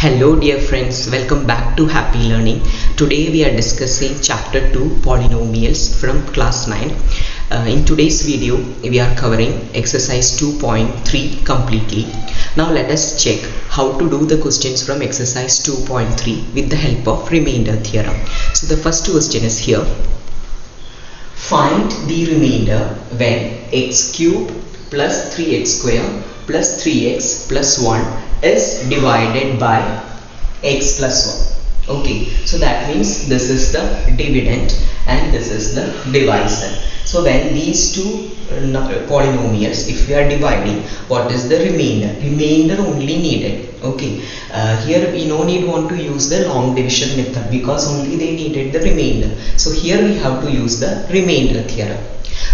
Hello dear friends, welcome back to Happy Learning. Today we are discussing chapter 2 polynomials from class 9. In today's video we are covering exercise 2.3 completely. Now let us check how to do the questions from exercise 2.3 with the help of remainder theorem. So the first question is here. Find the remainder when x cube plus 3x square plus 3x plus 1 is divided by x plus 1. Okay, so that means this is the dividend and this is the divisor. So when these two polynomials, if we are dividing, what is the remainder? Remainder only needed. Okay, here we no need want to use the long division method because only they needed the remainder. So here we have to use the remainder theorem.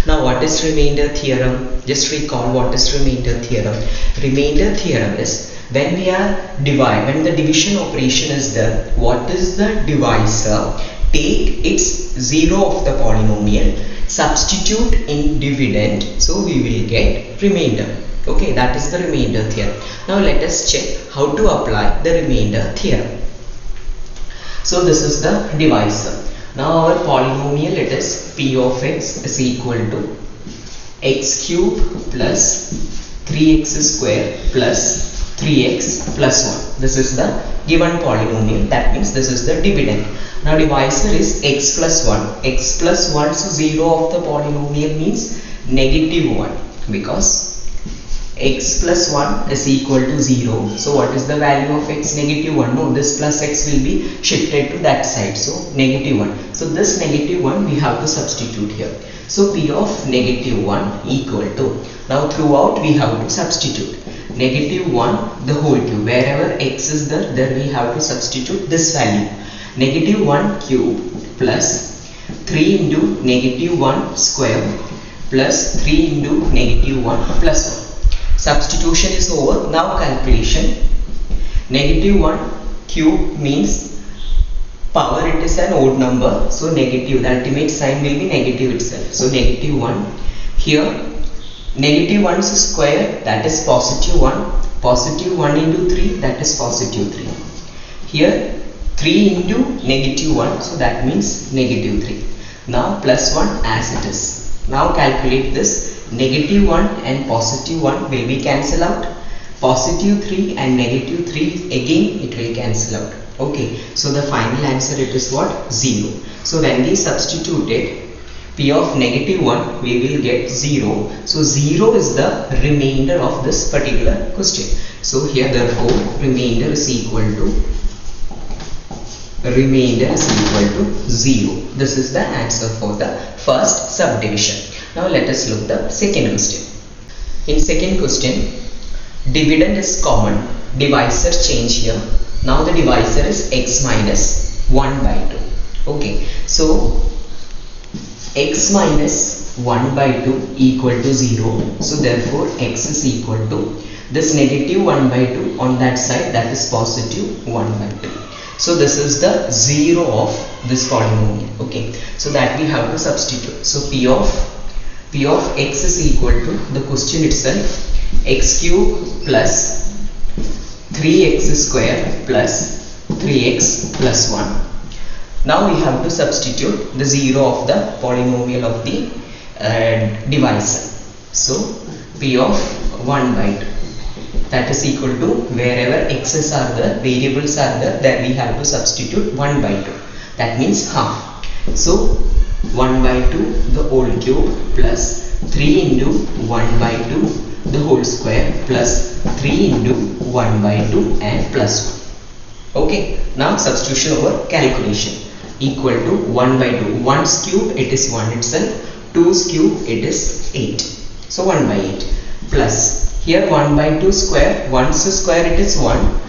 Now what is remainder theorem? Just recall what is remainder theorem. Remainder theorem is when the division operation is done, what is the divisor? Take its zero of the polynomial, substitute in dividend, so we will get remainder. Okay, that is the remainder theorem. Now let us check how to apply the remainder theorem. So this is the divisor. Now our polynomial, it is p of x is equal to x cube plus 3x square plus 3x plus 1. This is the given polynomial. That means this is the dividend. Now divisor is x plus 1. X plus 1, so 0 of the polynomial means negative 1 because x plus 1 is equal to 0. So what is the value of x? Negative 1. No, this plus x will be shifted to that side. So negative 1. So this negative 1 we have to substitute here. So p of negative 1 equal to, now throughout we have to substitute negative 1 the whole cube. Wherever x is there we have to substitute this value. Negative 1 cube plus 3 into negative 1 square plus 3 into negative 1 plus 1. Substitution is over. Now calculation. Negative 1 cube means power, it is an odd number, so negative, the ultimate sign will be negative itself. So negative 1 here. Negative 1 square, that is positive 1. Positive 1 into 3, that is positive 3. Here 3 into negative 1, so that means negative 3. Now plus 1 as it is. Now calculate this. Negative 1 and positive 1 will be cancelled out. Positive 3 and negative 3 again it will cancel out. Okay, so the final answer it is what? 0. So when we substitute it, p of negative 1 we will get 0. So 0 is the remainder of this particular question. So here therefore remainder is equal to 0. This is the answer for the first subdivision. Now let us look the second question. In second question, dividend is common, divisor change here. Now the divisor is x minus 1 by 2. Okay, so x minus 1 by 2 equal to 0. So therefore x is equal to this negative 1 by 2 on that side, that is positive 1 by 2. So this is the 0 of this polynomial. Okay, so that we have to substitute. So p of x is equal to the question itself, x cube plus 3x square plus 3x plus 1. Now we have to substitute the 0 of the polynomial of the divisor. So p of 1 by 2, that is equal to wherever x's are there, variables are there we have to substitute 1 by 2. That means half. So 1 by 2 the whole cube plus 3 into 1 by 2 the whole square plus 3 into 1 by 2 and plus 1. Okay, now substitution over calculation. Equal to 1 by 2. 1's cube it is 1 itself, 2's cube it is 8. So 1 by 8 plus here 1 by 2 square, 1's square it is 1,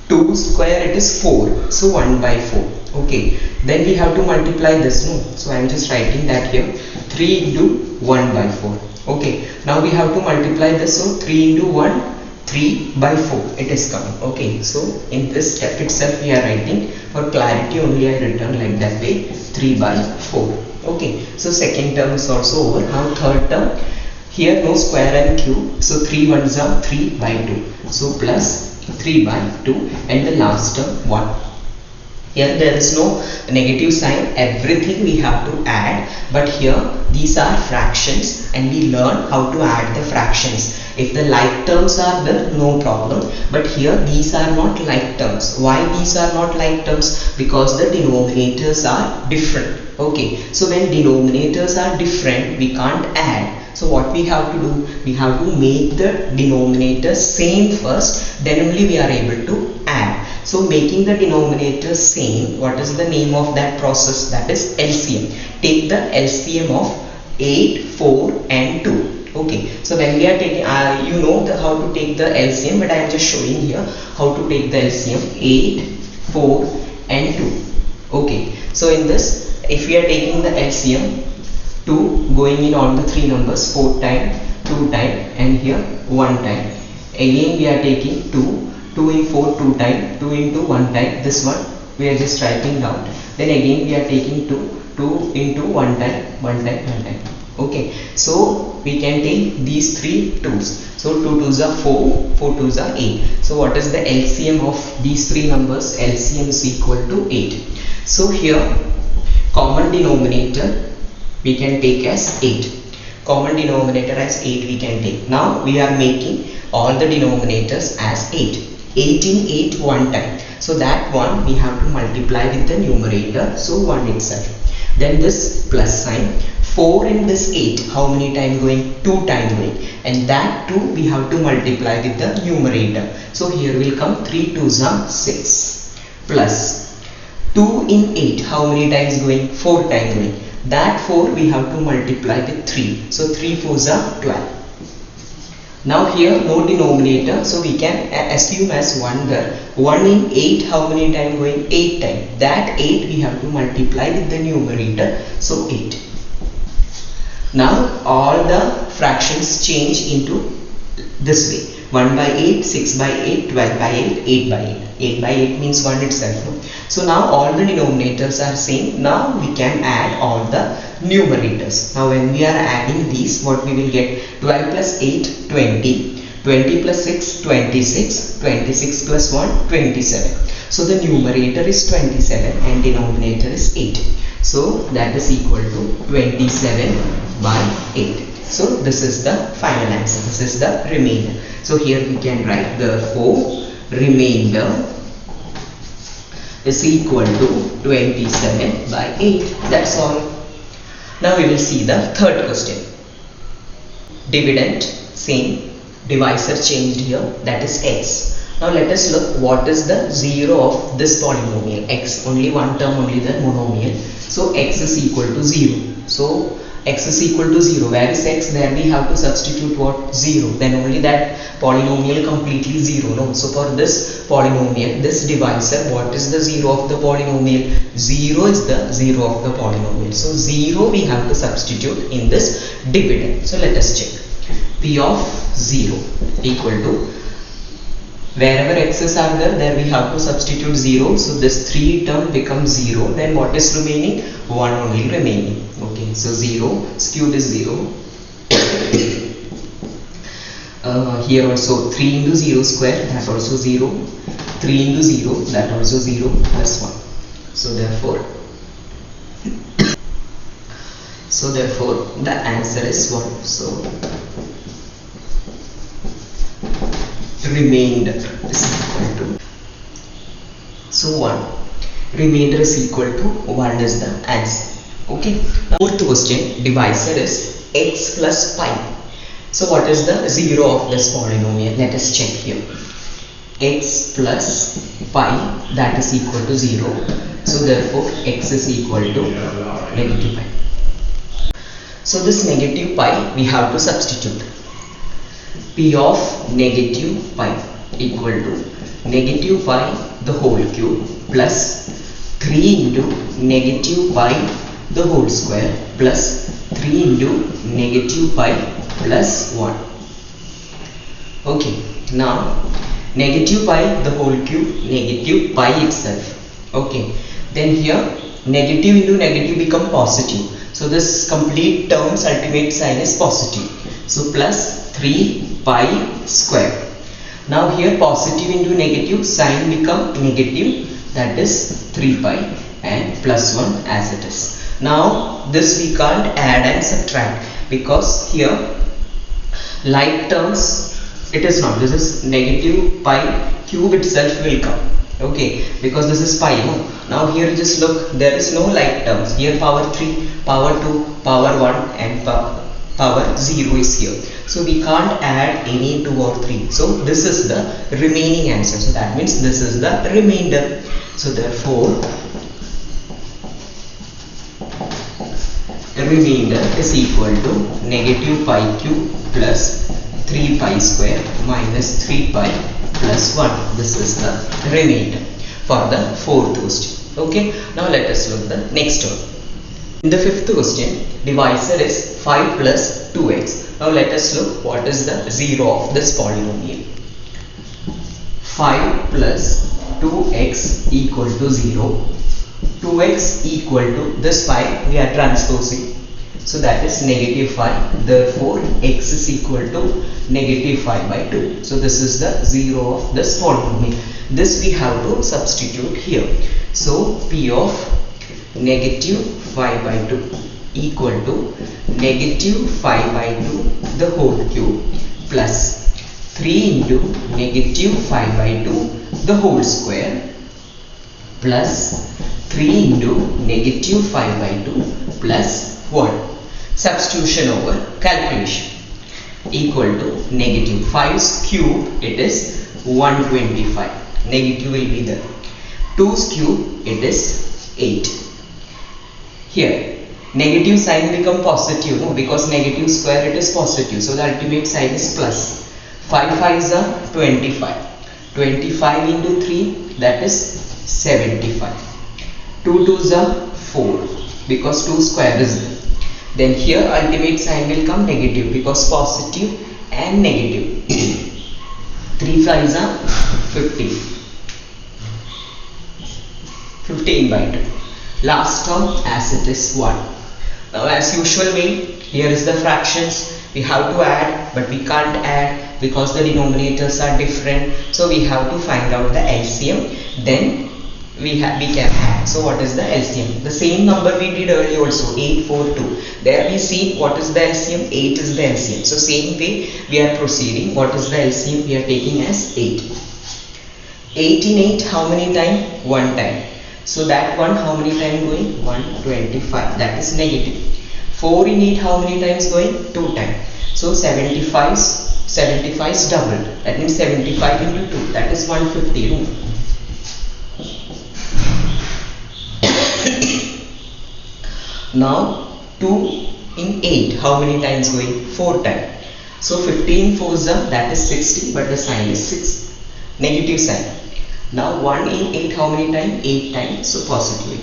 2 square it is 4, so 1 by 4. Okay, then we have to multiply this, no? So I am just writing that here, 3 into 1 by 4. Okay, now we have to multiply this, so 3 into 1, 3 by 4 it is coming. Okay, so in this step itself we are writing, for clarity only I written like that way, 3 by 4. Okay, so second term is also over. Now third term, here no square and cube, so 3 ones are 3 by 2, so plus 3 by 2, and the last term 1. Here there is no negative sign, everything we have to add, but here these are fractions and we learn how to add the fractions. If the like terms are there, no problem, but here these are not like terms. Why these are not like terms? Because the denominators are different. Okay, so when denominators are different, we can't add. So what we have to do, we have to make the denominator same first, then only we are able to add. So making the denominator same, what is the name of that process? That is LCM. Take the LCM of 8, 4 and 2. Okay, so when we are taking, you know how to take the LCM, but I am just showing here how to take the LCM 8, 4 and 2. Okay, so in this, if we are taking the LCM, 2 going in all the 3 numbers, 4 time, 2 time and here 1 time. Again we are taking 2 in 4 2 time, 2 into 1 time, this one we are just writing down. Then again we are taking 2 into 1 time, 1 time, 1 time. Okay, so we can take these 3 2's. So 2 2's are 4, 4 2's are 8. So what is the LCM of these 3 numbers? LCM is equal to 8. So here common denominator we can take as 8. Common denominator as 8 we can take. Now we are making all the denominators as 8. 8 in 8 one time. So that one we have to multiply with the numerator. So 1 itself. Then this plus sign. 4 in this 8. How many time going? 2 time going. And that 2 we have to multiply with the numerator. So here will come 3 2's are 6. Plus 2 in 8. How many times going? 4 time going. That 4 we have to multiply with 3. So 3 4's are 12. Now here no denominator, so we can assume as 1 there. 1 in 8, how many time going? 8 time. That 8 we have to multiply with the numerator, so 8. Now all the fractions change into this way. 1 by 8, 6 by 8, 12 by 8, 8 by 8. 8 by 8 means 1 itself. No? So now all the denominators are same. Now we can add all the numerators. Now when we are adding these, what we will get? 12 plus 8, 20. 20 plus 6, 26. 26 plus 1, 27. So the numerator is 27 and denominator is 8. So that is equal to 27 by 8. So this is the final answer. This is the remainder. So here we can write therefore remainder is equal to 27 by 8. That's all. Now we will see the third question. Dividend same, divisor changed here, that is x. Now let us look what is the 0 of this polynomial x. Only one term, only the monomial. So x is equal to 0. So x is equal to 0. Where is x? There we have to substitute what? 0. Then only that polynomial completely 0. No. So for this polynomial, this divisor, what is the 0 of the polynomial? 0 is the 0 of the polynomial. So 0 we have to substitute in this dividend. So let us check. P of 0 equal to, wherever x's are there, there we have to substitute 0. So this 3 term becomes 0. Then what is remaining? 1 only remaining. Okay, so 0, cube is 0. Here also 3 into 0 square, that also 0. 3 into 0, that also 0 plus 1. So therefore the answer is 1. So remainder is equal to, so 1. Remainder is equal to 1 is the answer. Okay. Now, fourth question, divisor is x plus pi. So what is the 0 of this polynomial? Let us check here. X plus pi, that is equal to 0. So therefore x is equal to negative pi. So this negative pi we have to substitute. P of negative pi equal to negative pi the whole cube plus 3 into negative pi the whole square plus 3 into negative pi plus 1. Okay, now negative pi the whole cube, negative pi itself. Okay, then here negative into negative become positive. So this complete term's ultimate sign is positive. So plus 3 pi square. Now here positive into negative, sign become negative, that is 3 pi and plus 1 as it is. Now this we can't add and subtract because here like terms it is not, this is negative pi cube itself will come, okay, because this is pi, no? Now here just look, there is no like terms here, power 3, power 2, power 1 and power 0 is here, so we can't add any 2 or 3, so this is the remaining answer, so that means this is the remainder. So therefore the remainder is equal to negative pi cube plus 3 pi square minus 3 pi plus 1. This is the remainder for the fourth question. Okay, now let us look the next one. In the fifth question, divisor is 5 plus 2x. Now let us look what is the 0 of this polynomial. 5 plus 2x equal to 0. 2x equal to this 5 we are transposing, so that is negative 5, therefore x is equal to negative 5 by 2. So this is the 0 of this polynomial. This we have to substitute here. So p of negative 5 by 2 equal to negative 5 by 2 the whole cube plus 3 into negative 5 by 2 the whole square plus 3 into negative 5 by 2 plus 1. Substitution over calculation equal to negative 5's cube, it is 125, negative will be there, 2's cube it is 8. Here negative sign become positive, no, because negative square it is positive, so the ultimate sign is plus. 5 5s are 25, 25 into 3 that is 75, 2 2s are 4 because 2 square is there. Then here ultimate sign will come negative because positive and negative. 3 5s are 15, 15 by 2. Last term as it is 1. Now as usual way, here is the fractions. We have to add, but we can't add because the denominators are different. So we have to find out the LCM. Then we can add. So what is the LCM? The same number we did earlier also, 8 4 2. There we see what is the LCM. 8 is the LCM. So same way we are proceeding. What is the LCM? We are taking as 8. 8 in 8 how many time? 1 time. So that one how many times going? 125. That is negative. 4 in 8 how many times going? 2 times. So 75 is double. That means 75 into 2. That is 150. Now 2 in 8 how many times going? 4 times. So 15 4s are, that is 60, but the sign is 6. Negative sign. Now 1 in 8 how many times? 8 times, so positive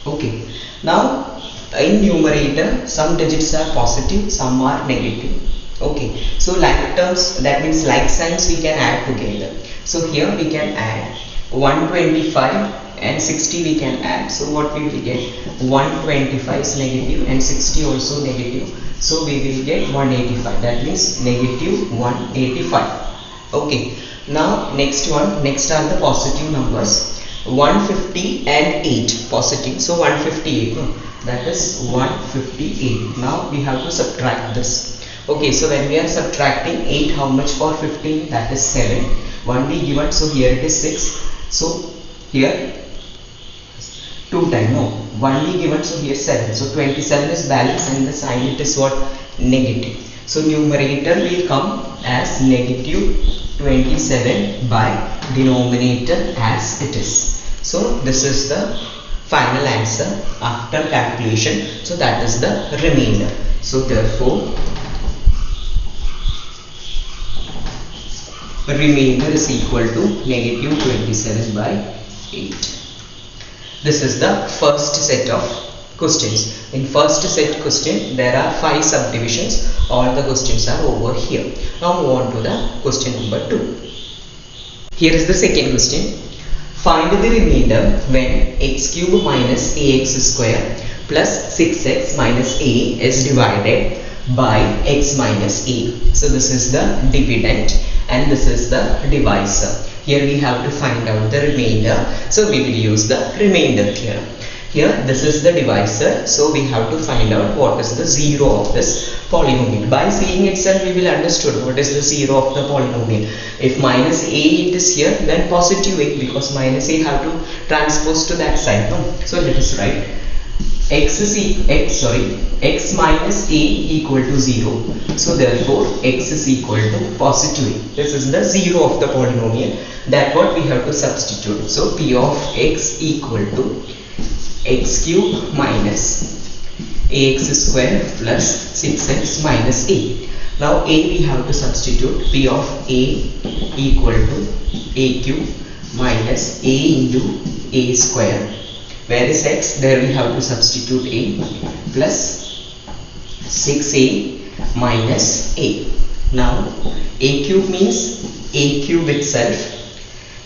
8. Okay. Now in numerator some digits are positive, some are negative. Okay. So like terms, that means like signs we can add together. So here we can add 125 and 60 we can add. So what we will get? 125 is negative and 60 also negative. So we will get 185. That means negative 185. Okay. Now next one, next are the positive numbers. 150 and 8 positive. So 158. No, that is 158. Now we have to subtract this. Okay, so when we are subtracting 8, how much for 15? That is 7. 1 be given, so here it is 6. So here 2 times, no, 1 be given, so here 7. So 27 is balance and the sign it is what? Negative. So numerator will come as negative 27 by denominator as it is. So this is the final answer after calculation. So that is the remainder. So therefore remainder is equal to negative 27 by 8. This is the first set of questions. In first set question there are 5 subdivisions. All the questions are over here. Now move on to the question number 2. Here is the second question. Find the remainder when x cube minus ax square plus 6x minus a is divided by x minus a. So this is the dividend and this is the divisor. Here we have to find out the remainder, so we will use the remainder theorem. Here this is the divisor, so we have to find out what is the zero of this polynomial. By seeing itself we will understood what is the zero of the polynomial. If minus a it is here, then positive a, because minus a have to transpose to that side. No? So let us write x minus a equal to 0. So therefore x is equal to positive a. This is the zero of the polynomial. That what we have to substitute. So p of x equal to x cube minus ax square plus 6x minus a. Now a we have to substitute. P of a equal to a cube minus a into a square. Where is x? There we have to substitute a plus 6a minus a. Now a cube means a cube itself.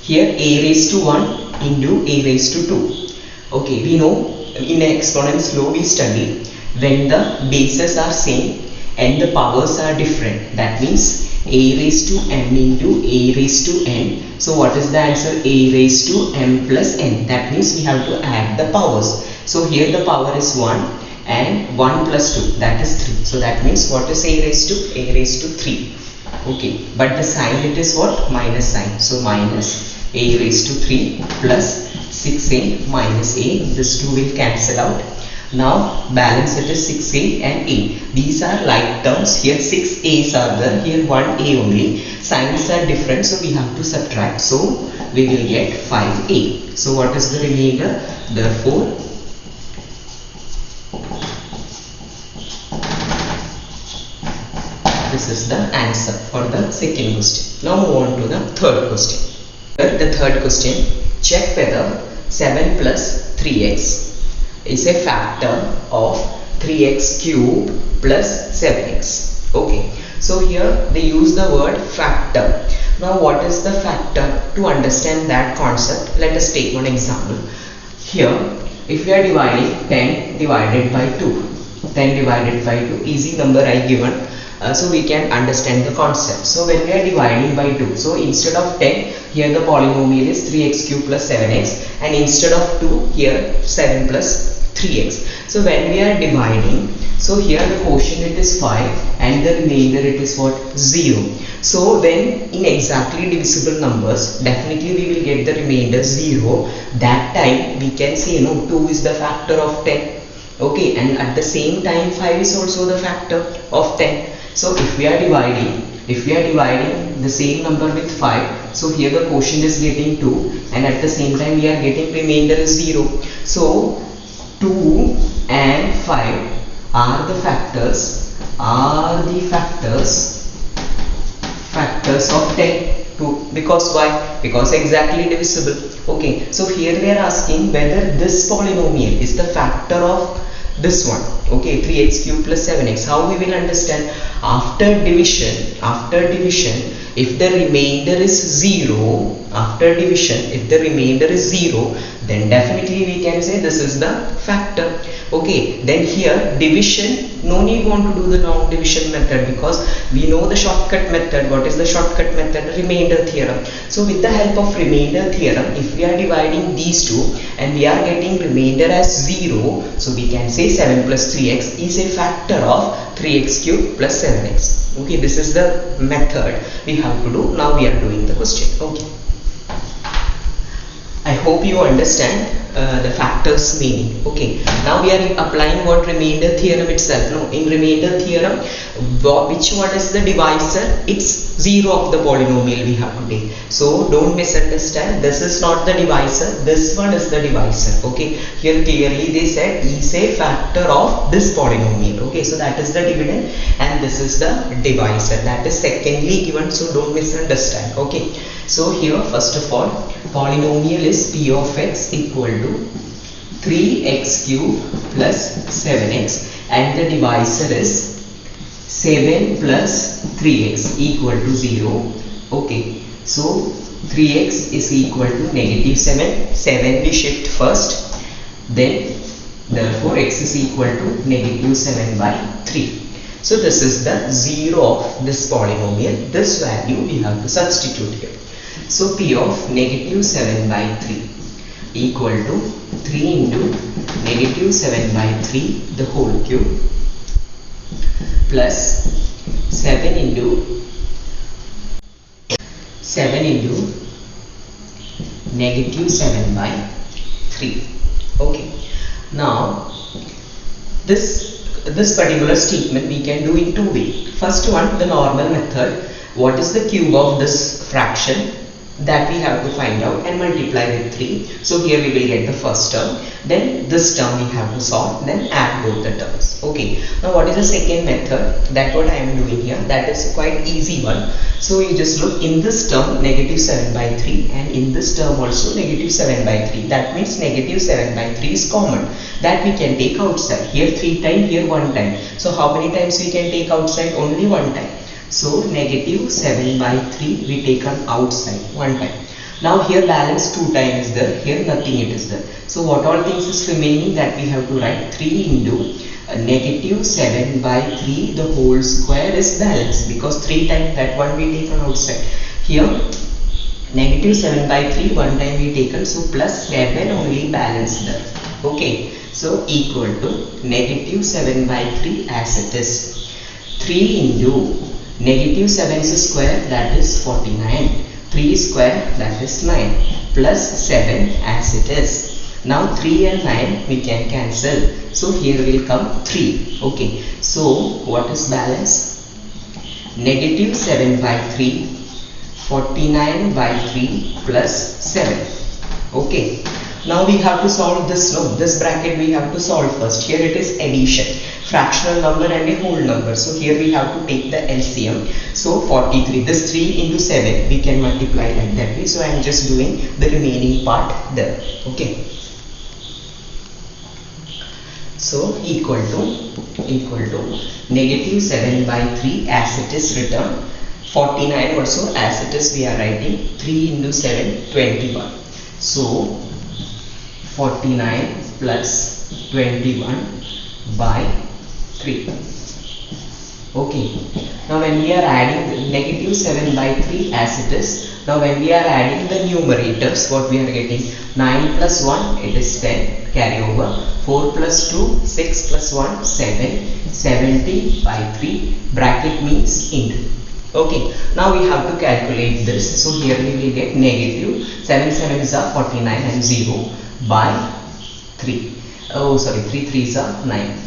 Here a raised to 1 into a raised to 2. Okay, we know in exponents law we study when the bases are same and the powers are different. That means a raised to m into a raised to n. So what is the answer? A raised to m plus n. That means we have to add the powers. So here the power is 1 and 1 plus 2, that is 3. So that means what is a raised to? A raised to 3. Okay, but the sign it is what? Minus sign. So minus a raised to 3 plus 6a minus a. This 2 will cancel out. Now balance it is 6a and a. These are like terms. Here 6 a's are there, here 1 a only. Signs are different, so we have to subtract. So we will get 5a. So what is the remainder? Therefore this is the answer for the second question. Now move on to the third question. The third question, check whether 7 plus 3x is a factor of 3x cube plus 7x. Okay, so here they use the word factor. Now what is the factor? To understand that concept, let us take one example. Here if we are dividing 10 divided by 2, 10 divided by 2, easy number I given. So we can understand the concept. So when we are dividing by 2, so instead of 10, here the polynomial is 3x cube plus 7x, and instead of 2, here 7 plus 3x. So when we are dividing, so here the quotient it is 5 and the remainder it is what? 0. So then in exactly divisible numbers, definitely we will get the remainder 0. That time we can say 2 is the factor of 10. Okay, and at the same time 5 is also the factor of 10. So if we are dividing the same number with 5, so here the quotient is getting 2 and at the same time we are getting remainder is 0. So 2 and 5 are the factors of 10. Because why? Because exactly divisible. Okay, so here we are asking whether this polynomial is the factor of this one. Okay, 3x cube plus 7x. How we will understand? After division, if the remainder is 0, after division, if the remainder is 0, then definitely we can say this is the factor. Okay, then here division, no need want to do the long division method because we know the shortcut method. What is the shortcut method? Remainder theorem. So with the help of remainder theorem, if we are dividing these two and we are getting remainder as 0, so we can say 7 plus 3x is a factor of 3x cube plus 7x. Okay, this is the method we have to do. Now we are doing the question. Okay, I hope you understand the factors meaning. Okay, now we are applying what? Remainder theorem itself. No, in remainder theorem, which one is the divisor? It's 0 of the polynomial we have to take. So don't misunderstand, this is not the divisor, this one is the divisor. Okay, here clearly they said is a factor of this polynomial. Okay, so that is the dividend and this is the divisor, that is secondly given, so don't misunderstand. Okay, so here first of all, polynomial is p of x equal to 3x cube plus 7x and the divisor is 7 plus 3x equal to 0. Okay, so 3x is equal to negative 7. 7 we shift first, then therefore x is equal to negative 7 by 3. So this is the 0 of this polynomial. This value we have to substitute here. So P of negative 7 by 3 equal to 3 into negative 7 by 3 the whole cube plus 7 into negative 7 by 3. Okay. Now this particular statement we can do in two ways. First one, the normal method. What is the cube of this fraction? That we have to find out and multiply with 3. So here we will get the first term. Then this term we have to solve. Then add both the terms. Okay. Now what is the second method? That's what I am doing here. That is quite easy one. So you just look in this term negative 7 by 3 and in this term also negative 7 by 3. That means negative 7 by 3 is common. That we can take outside. Here 3 times, here 1 time. So how many times we can take outside? Only 1 time. So negative 7 by 3 we taken outside 1 time. Now here balance 2 times is there, here nothing it is there. So what all things is remaining, that we have to write 3 into negative 7 by 3 the whole square is balance, because 3 times that one we taken outside. Here negative 7 by 3 1 time we taken, so plus 7 only balance there. Okay, so equal to negative 7 by 3 as it is. 3 into negative 7 square, that is 49. 3 square, that is 9, plus 7 as it is. Now 3 and 9 we can cancel. So here will come 3. Okay. So what is balance? Negative 7 by 3, 49 by 3 plus 7. Okay. Now we have to solve this. No, this bracket we have to solve first. Here it is addition, fractional number and a whole number. So here we have to take the LCM. So 43. This 3 into 7 we can multiply like that way. So I am just doing the remaining part there. Okay. So equal to negative 7 by 3 as it is written. 49 also as it is we are writing. 3 into 7, 21. So 49 plus 21 by 3. Okay. Now when we are adding negative 7 by 3 as it is, now when we are adding the numerators, what we are getting? 9 plus 1, it is 10, carry over. 4 plus 2, 6 plus 1, 7, 70 by 3, bracket means into. Okay, now we have to calculate this. So here we will get negative 7 7s are 49 and 0 by 3. Oh sorry, 3 3s are 9.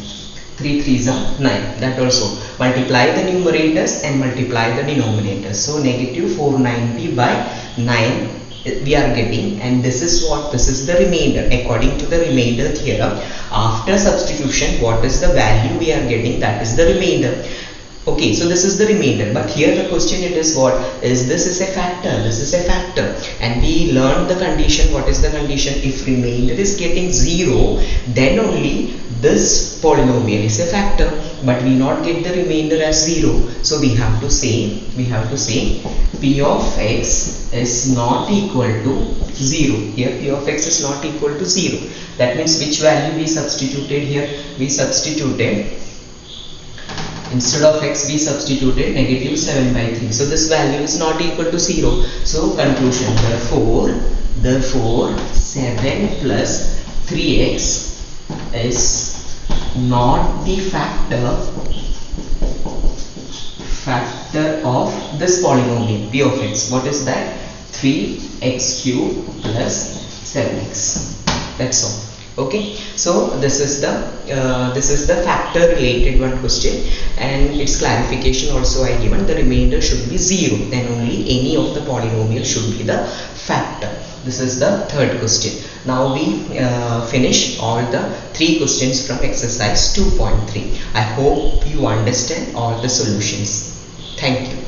3 3s are 9. That also multiply the numerators and multiply the denominators. So negative 490 by 9 we are getting, and this is what? This is the remainder. According to the remainder theorem, after substitution, what is the value we are getting? That is the remainder. Okay, so this is the remainder, but here the question it is what is this is a factor, this is a factor, and we learned the condition. What is the condition? If remainder is getting 0, then only this polynomial is a factor, but we not get the remainder as 0. So we have to say P of x is not equal to 0. Here P of x is not equal to 0. That means which value we substituted here? We substituted, instead of x we substituted negative 7 by 3. So this value is not equal to 0. So conclusion, therefore 7 plus 3x is not the factor of this polynomial P of x. What is that? 3x cube plus 7x. That's all. Okay, so this is the factor related one question, and its clarification also I given. The remainder should be 0, then only any of the polynomial should be the factor. This is the third question. Now we finish all the 3 questions from exercise 2.3. I hope you understand all the solutions. Thank you.